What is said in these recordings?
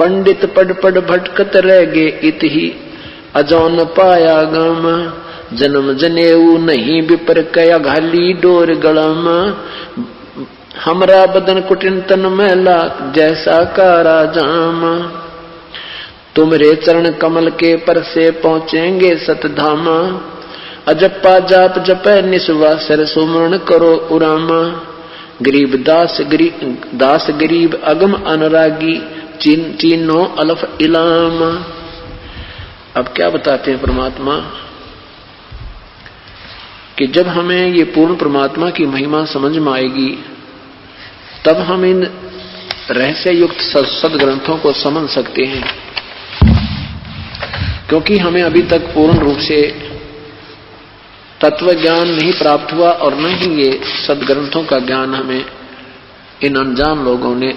पंडित पढ़ पढ़ भटकत रह गे इत ही अजौन पाया गम जन्म जनेऊ नहीं विपर कया घाली डोर गलम हमरा बदन कुटिन तन मैला जैसा कारा जाम तुमरे चरण कमल के पर से पहुंचेंगे सतधाम अजप्पा जाप जपै निस्वा सर सुमरण करो उरामा गरीब दास गरीब अगम अनुरागी चीनो अलफ इलाम। अब क्या बताते हैं परमात्मा कि जब हमें ये पूर्ण परमात्मा की महिमा समझ में आएगी तब हम इन रहस्य युक्त सदग्रंथों को समझ सकते हैं, क्योंकि हमें अभी तक पूर्ण रूप से तत्व ज्ञान नहीं प्राप्त हुआ और न ही ये सदग्रंथों का ज्ञान हमें इन अनजान लोगों ने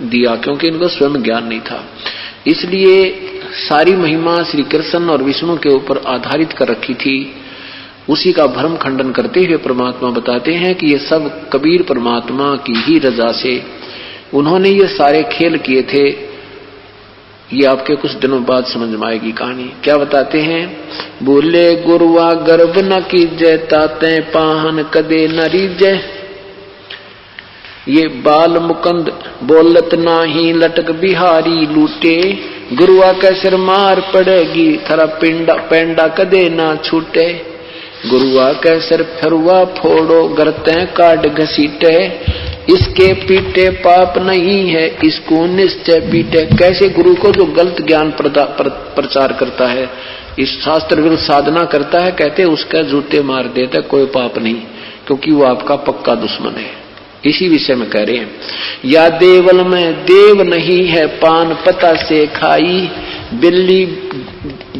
दिया, क्योंकि इनको स्वयं ज्ञान नहीं था। इसलिए सारी महिमा श्री कृष्ण और विष्णु के ऊपर आधारित कर रखी थी। उसी का भ्रम खंडन करते हुए परमात्मा बताते हैं कि ये सब कबीर परमात्मा की ही रजा से उन्होंने ये सारे खेल किए थे। ये आपके कुछ दिनों बाद समझ में आएगी कहानी। क्या बताते हैं? बोले गुरुआ गर्भ न कीजय ताते पाहन कदे न रीजय ये बाल मुकंद बोलत नाही लटक बिहारी लूटे गुरुआ के सिर मार पड़ेगी थरा पेंडा कदे ना छूटे गुरुआ के सिर फरुआ फोड़ो गरते काट घसीटे इसके पीटे पाप नहीं है इसको निश्चय पीटे। कैसे गुरु को जो गलत ज्ञान प्रचार करता है, इस शास्त्र विरुद्ध साधना करता है, कहते उसका जूते मार देता कोई पाप नहीं, क्योंकि वो आपका पक्का दुश्मन है। इसी विषय में कह रहे हैं, या देवल में देव नहीं है पान पता से खाई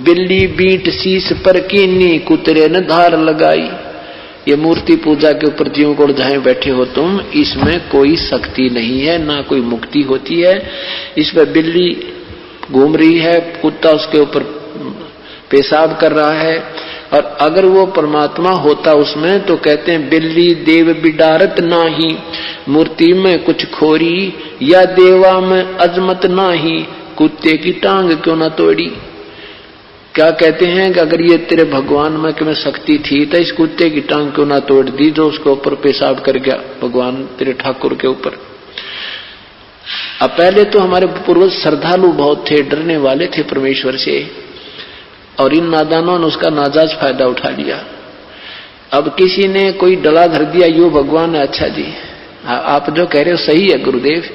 बिल्ली बीट शीश पर कीनी कुतरे न धार लगाई। ये मूर्ति पूजा के ऊपर जीव को उलझाए बैठे हो तुम, इसमें कोई शक्ति नहीं है, ना कोई मुक्ति होती है। इस पर बिल्ली घूम रही है, कुत्ता उसके ऊपर पेशाब कर रहा है, और अगर वो परमात्मा होता उसमें तो कहते हैं बिल्ली देव बिडारत नाही मूर्ति में कुछ खोरी या देवा में अजमत नाही कुत्ते की टांग क्यों ना तोड़ी। क्या कहते हैं कि अगर ये तेरे भगवान में कि में शक्ति थी तो इस कुत्ते की टांग क्यों ना तोड़ दी जो उसके ऊपर पेशाब कर गया भगवान तेरे ठाकुर के ऊपर। अब पहले तो हमारे पूर्वज श्रद्धालु बहुत थे, डरने वाले थे परमेश्वर से, और इन नादानों ने उसका नाजायज फायदा उठा लिया। अब किसी ने कोई डला धर दिया, यो भगवान है, अच्छा जी आप जो कह रहे हो सही है गुरुदेव,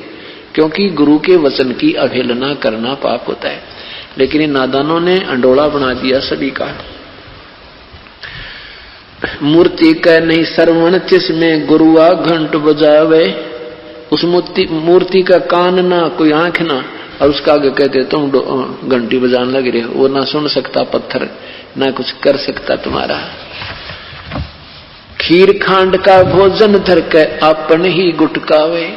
क्योंकि गुरु के वचन की अवहेलना करना पाप होता है। लेकिन इन नादानों ने अंडोला बना दिया सभी का। मूर्ति कह नहीं सरवण जिसमें गुरुआ घंट बजावे, उस मूर्ति का कान ना कोई आंख ना, और उसका आगे कहते तुम घंटी बजाने लग रहे हो, वो ना सुन सकता पत्थर ना कुछ कर सकता तुम्हारा। खीर खांड का भोजन धर के अपन ही गुटकावे,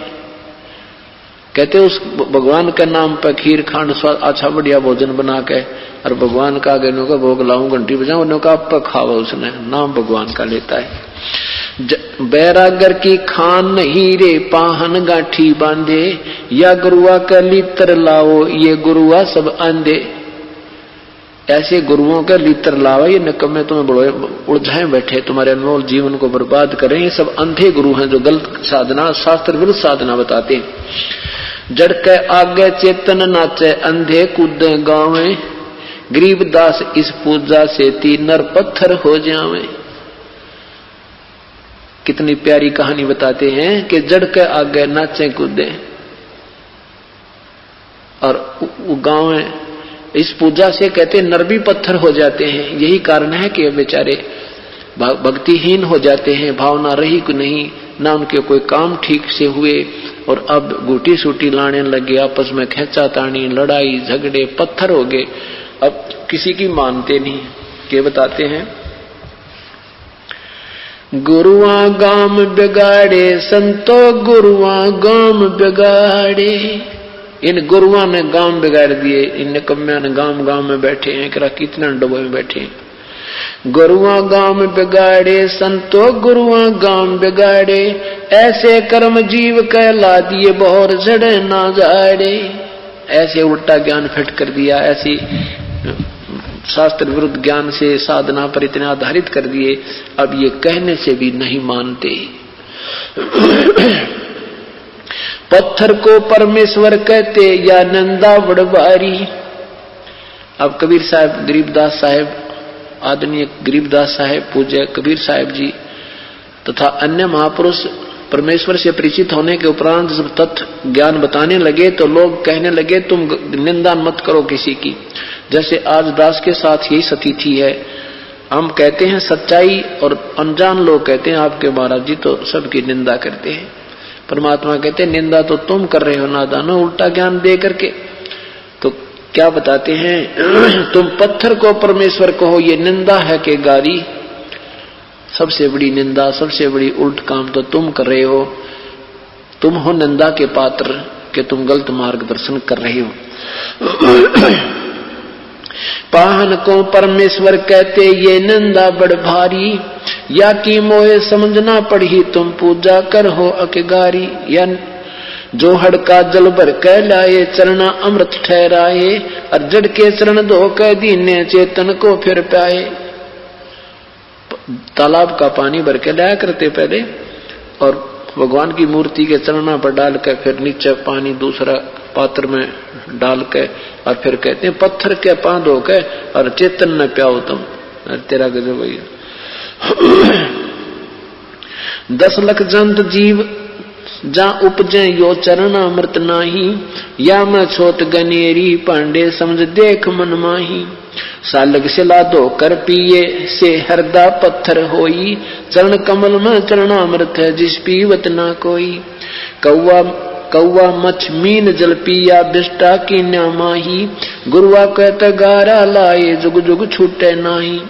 कहते उस भगवान के नाम पर खीर खांड अच्छा बढ़िया भोजन बना के और भगवान का आगे का भोग लाऊं घंटी बजाऊं, उनका आप खावा, उसने नाम भगवान का लेता है। बैरागर की खान हीरे पाहन गांठी बांधे या गुरुआ का लीतर लाओ ये गुरुआ सब आंधे। ऐसे गुरुओं का लीतर लावा, ये निकम्मे तुम्हें बड़े उलझाए बैठे, तुम्हारे अनमोल जीवन को बर्बाद करें। ये सब अंधे गुरु हैं जो गलत साधना शास्त्र विरुद्ध साधना बताते हैं। जड़ के आगे चेतन नाचे अंधे कूदे गावे गरीबदास इस पूजा से तीन नर पत्थर हो जावे। कितनी प्यारी कहानी बताते हैं कि जड़ के आगे नाचे कूदे और गाँव इस पूजा से कहते नर भी पत्थर हो जाते हैं। यही कारण है कि बेचारे भक्तिहीन हो जाते हैं, भावना रही को नहीं, ना उनके कोई काम ठीक से हुए, और अब गुटी सूटी लाने लगे, आपस में खेचा तानी लड़ाई झगड़े पत्थर हो गए, अब किसी की मानते नहीं। के बताते हैं गुरुआ गाम बिगाड़े संतो गुरुआ गाम बिगाड़े। इन गुरुआ ने गांव बिगाड़ दिए, इन निकम्मिया ने गांव में बैठे हैं, करा कितना डबे में बैठे हैं। गुरुआ गांव बिगाड़े संतो गुरुआ गांव बिगाड़े, ऐसे कर्म जीव कहला दिए बहुर झड़े ना जाड़े। ऐसे उल्टा ज्ञान फिट कर दिया, ऐसी शास्त्र विरुद्ध ज्ञान से साधना पर इतने आधारित कर दिए, अब ये कहने से भी नहीं मानते। पत्थर को परमेश्वर कहते या नंदा बड़बारी। अब कबीर साहब, गरीबदास साहब, आदरणीय गरीबदास साहब, पूज्य कबीर साहब जी तथा अन्य महापुरुष परमेश्वर से परिचित होने के उपरांत जब तत्व ज्ञान बताने लगे तो लोग कहने लगे तुम निंदा मत करो किसी की। जैसे आज दास के साथ यही स्थिति है, हम कहते हैं सच्चाई और अनजान लोग कहते हैं आपके महाराज जी तो सबकी निंदा करते हैं। परमात्मा कहते हैं निंदा तो तुम कर रहे हो नादानो, उल्टा ज्ञान दे करके। तो क्या बताते हैं, तुम पत्थर को परमेश्वर कहो ये निंदा है कि गारी। सबसे बड़ी निंदा, सबसे बड़ी उल्ट काम तो तुम कर रहे हो। तुम हो निंदा के पात्र कि तुम गलत मार्गदर्शन कर रहे हो। पाहन को परमेश्वर कहते ये निंदा बड़ भारी, या की मोहे समझना पड़ी तुम पूजा कर हो अकेगारी। या जो हड़का जल भर कह लाए चरना अमृत ठहराए, और जड़ के चरण धो कह दीने चेतन को फिर पाए। तालाब का पानी भर के लाया करते पहले, और भगवान की मूर्ति के चरणों पर डाल कर फिर नीचे पानी दूसरा पात्र में डाल के, और फिर कहते हैं पत्थर के पांव धो के और चेतन में प्याओ तुम। तेरा गजब भैया। 10 लाख जंत जीव जा उपजे यो चरण अमृत नाही, या मैं छोट गनेरी पांडे समझ देख मन माही। सालग सिला धो कर पिए से हरदा पत्थर होई, चरण कमल में चरणामृत है जिस पीवत ना कोई। कौवा मछ मीन जल पिया बिष्टा की न्यामाही, गुरुआ कहत गारा लाए जुग जुग छूटे नाही।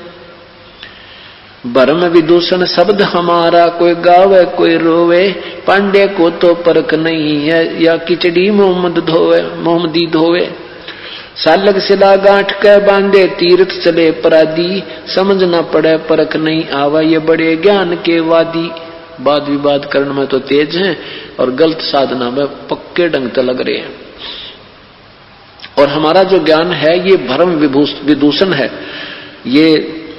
भरम विदूषण शब्द हमारा कोई गावे कोई रोवे, पांडे को तो परख नहीं है या खिचड़ी मोहम्मदी धोवे। सालग सिला गांठ के बांधे तीर्थ चले परादी, समझ न पड़े परख नहीं आवा ये बड़े ज्ञान के वादी। वाद विवाद करने में तो तेज हैं और गलत साधना में पक्के ढंग से लग रहे हैं। और हमारा जो ज्ञान है ये भ्रम विदूषण है, ये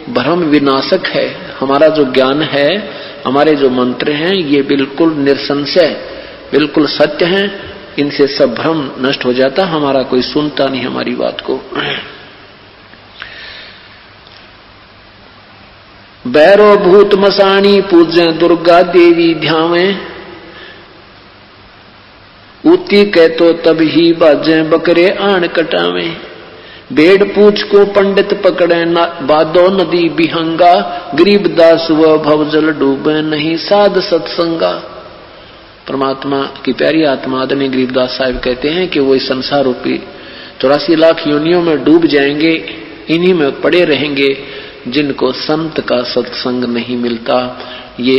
भ्रम विनाशक है। हमारा जो ज्ञान है, हमारे जो मंत्र हैं ये बिल्कुल निसंशय बिल्कुल सत्य हैं। इनसे सब भ्रम नष्ट हो जाता, हमारा कोई सुनता नहीं हमारी बात को। बैरो भूत मसाणी पूज्य दुर्गा देवी ध्यावे, ऊती कहतो तब ही बाजे बकरे आण कटावे। बेड़ पूछ को पंडित पकड़े बादो नदी बिहंगा, गरीबदास व भवजल डूबे नहीं साध सत्संगा। परमात्मा की प्यारी आत्मा आदरणीय गरीबदास साहिब कहते हैं कि वो इस संसार रूपी 84 लाख योनियों में डूब जाएंगे, इन्हीं में पड़े रहेंगे जिनको संत का सत्संग नहीं मिलता। ये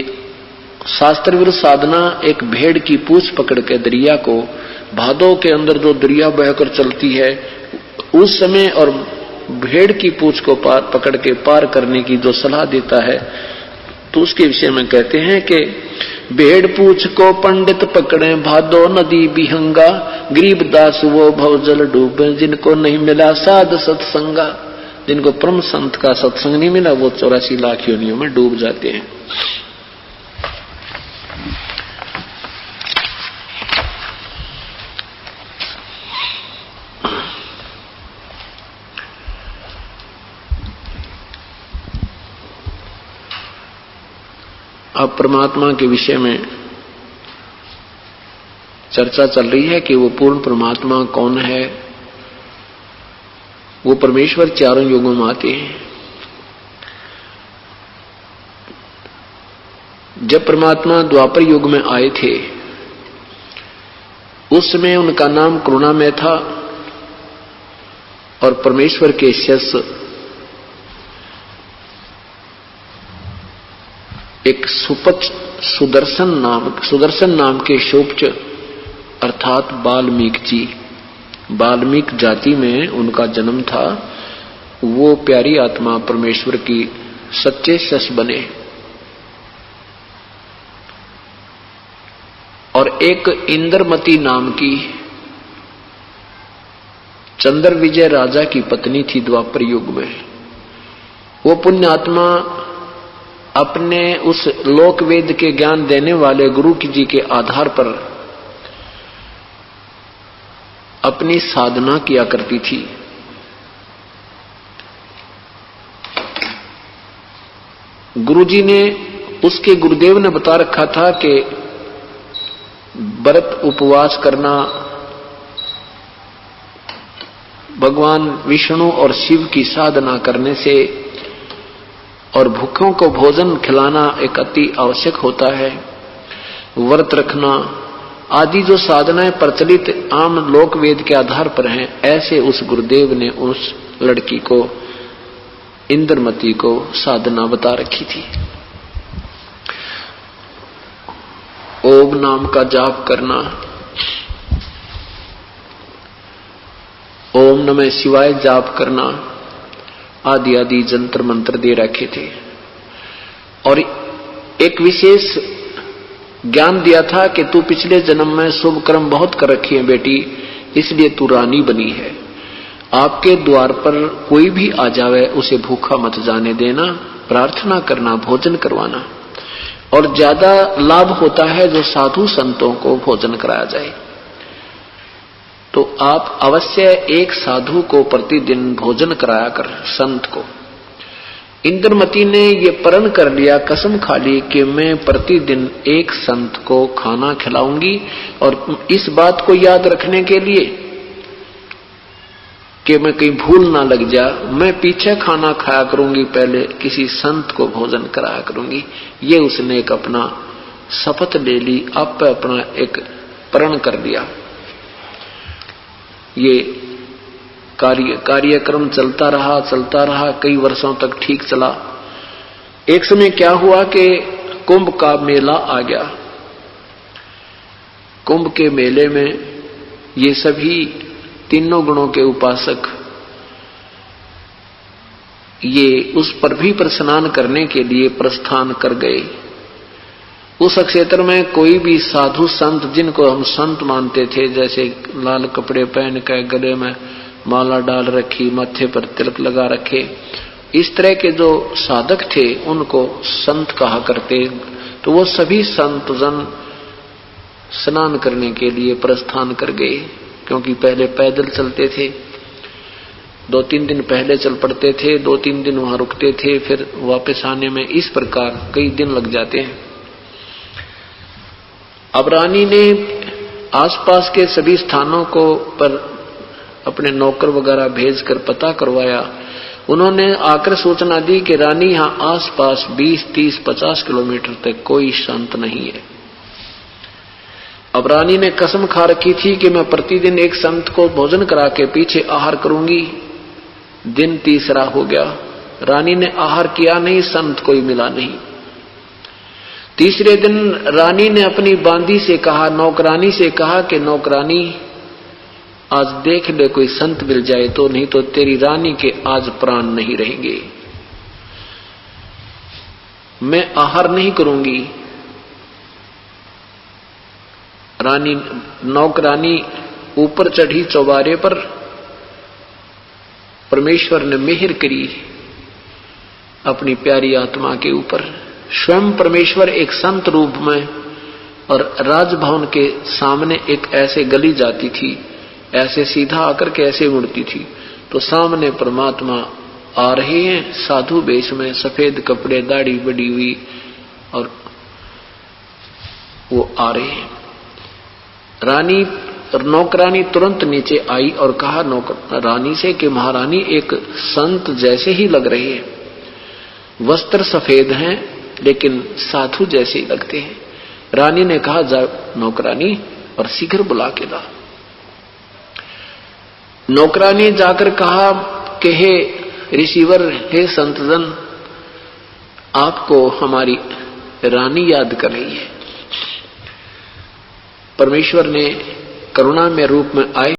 शास्त्र विरुद्ध साधना एक भेड़ की पूंछ पकड़ के दरिया को, भादों के अंदर जो दरिया बहकर चलती है उस समय, और भेड़ की पूंछ को पकड़ के पार करने की जो सलाह देता है, तो उसके विषय में कहते हैं कि भेड़ पूछ को पंडित पकड़े भादो नदी बिहंगा, गरीबदास वो भवजल डूबे जिनको नहीं मिला साध सत्संगा। जिनको परम संत का सत्संग नहीं मिला वो 84 लाख योनियों में डूब जाते हैं। अब परमात्मा के विषय में चर्चा चल रही है कि वो पूर्ण परमात्मा कौन है। वो परमेश्वर चारों युगों में आते हैं। जब परमात्मा द्वापर युग में आए थे उस समय उनका नाम करुणामय था, और परमेश्वर के शिष्य एक सुदर्शन नाम के शोभच अर्थात वाल्मीकि जाति में उनका जन्म था। वो प्यारी आत्मा परमेश्वर की सच्चे शिष्य बने, और एक इंद्रमती नाम की चंद्र विजय राजा की पत्नी थी द्वापर युग में। वो पुण्यात्मा अपने उस लोक वेद के ज्ञान देने वाले गुरु जी के आधार पर अपनी साधना किया करती थी। गुरुजी ने, उसके गुरुदेव ने बता रखा था कि व्रत उपवास करना, भगवान विष्णु और शिव की साधना करने से और भूखों को भोजन खिलाना एक अति आवश्यक होता है। व्रत रखना आदि जो साधनाएं प्रचलित आम लोक वेद के आधार पर हैं, ऐसे उस गुरुदेव ने उस लड़की को, इंद्रमती को साधना बता रखी थी। ओम नाम का जाप करना, ओम नमः शिवाय जाप करना आदि आदि जंतर मंत्र दे रखे थे। और एक विशेष ज्ञान दिया था कि तू पिछले जन्म में शुभ कर्म बहुत कर रखी है बेटी, इसलिए तू रानी बनी है। आपके द्वार पर कोई भी आ जावे उसे भूखा मत जाने देना, प्रार्थना करना, भोजन करवाना। और ज्यादा लाभ होता है जो साधु संतों को भोजन कराया जाए। तो आप अवश्य एक साधु को प्रतिदिन भोजन कराया कर, संत को। इंद्रमती ने ये प्रण कर लिया, कसम खा ली कि मैं प्रतिदिन एक संत को खाना खिलाऊंगी। और इस बात को याद रखने के लिए कि मैं कहीं भूल ना लग जा, मैं पीछे खाना खाया करूंगी, पहले किसी संत को भोजन कराया करूंगी। ये उसने एक अपना शपथ ले ली, आप अपना एक प्रण कर लिया। ये कार्यक्रम चलता रहा, कई वर्षों तक ठीक चला। एक समय क्या हुआ कि कुंभ का मेला आ गया। कुंभ के मेले में ये सभी तीनों गुणों के उपासक ये उस पृथ्वी पर स्नान करने के लिए प्रस्थान कर गए। उस क्षेत्र में कोई भी साधु संत, जिनको हम संत मानते थे, जैसे लाल कपड़े पहन कर, गले में माला डाल रखी, माथे पर तिलक लगा रखे, इस तरह के जो साधक थे उनको संत कहा करते। तो वो सभी संत जन स्नान करने के लिए प्रस्थान कर गए, क्योंकि पहले पैदल चलते थे, 2-3 दिन पहले चल पड़ते थे, 2-3 दिन वहां रुकते थे, फिर वापस आने में इस प्रकार कई दिन लग जाते हैं। अब रानी ने आसपास के सभी स्थानों को पर अपने नौकर वगैरह भेजकर पता करवाया। उन्होंने आकर सूचना दी कि रानी यहां आसपास 20, 30, 50 किलोमीटर तक कोई संत नहीं है। अब रानी ने कसम खा रखी थी कि मैं प्रतिदिन एक संत को भोजन करा के पीछे आहार करूंगी। दिन तीसरा हो गया, रानी ने आहार किया नहीं, संत कोई मिला नहीं। तीसरे दिन रानी ने अपनी बांदी से कहा, नौकरानी से कहा कि नौकरानी आज देख ले कोई संत मिल जाए तो, नहीं तो तेरी रानी के आज प्राण नहीं रहेंगे। मैं आहार नहीं करूंगी। रानी, नौकरानी ऊपर चढ़ी चौबारे पर। परमेश्वर ने मेहर करी अपनी प्यारी आत्मा के ऊपर। स्वयं परमेश्वर एक संत रूप में, और राजभवन के सामने एक ऐसे गली जाती थी, ऐसे सीधा आकर के ऐसे मुड़ती थी, तो सामने परमात्मा आ रहे हैं साधु वेश में, सफेद कपड़े, दाढ़ी बड़ी हुई, और वो आ रहे हैं। रानी, नौकरानी तुरंत नीचे आई और कहा नौकरानी से कि महारानी एक संत जैसे ही लग रहे हैं, वस्त्र सफेद हैं लेकिन साधु जैसे ही लगते हैं। रानी ने कहा जा नौकरानी और शीघ्र बुला के ला। नौकरानी जाकर कहा कि हे रिसीवर, हे संतजन, आपको हमारी रानी याद कर रही है। परमेश्वर ने करुणा में रूप में आए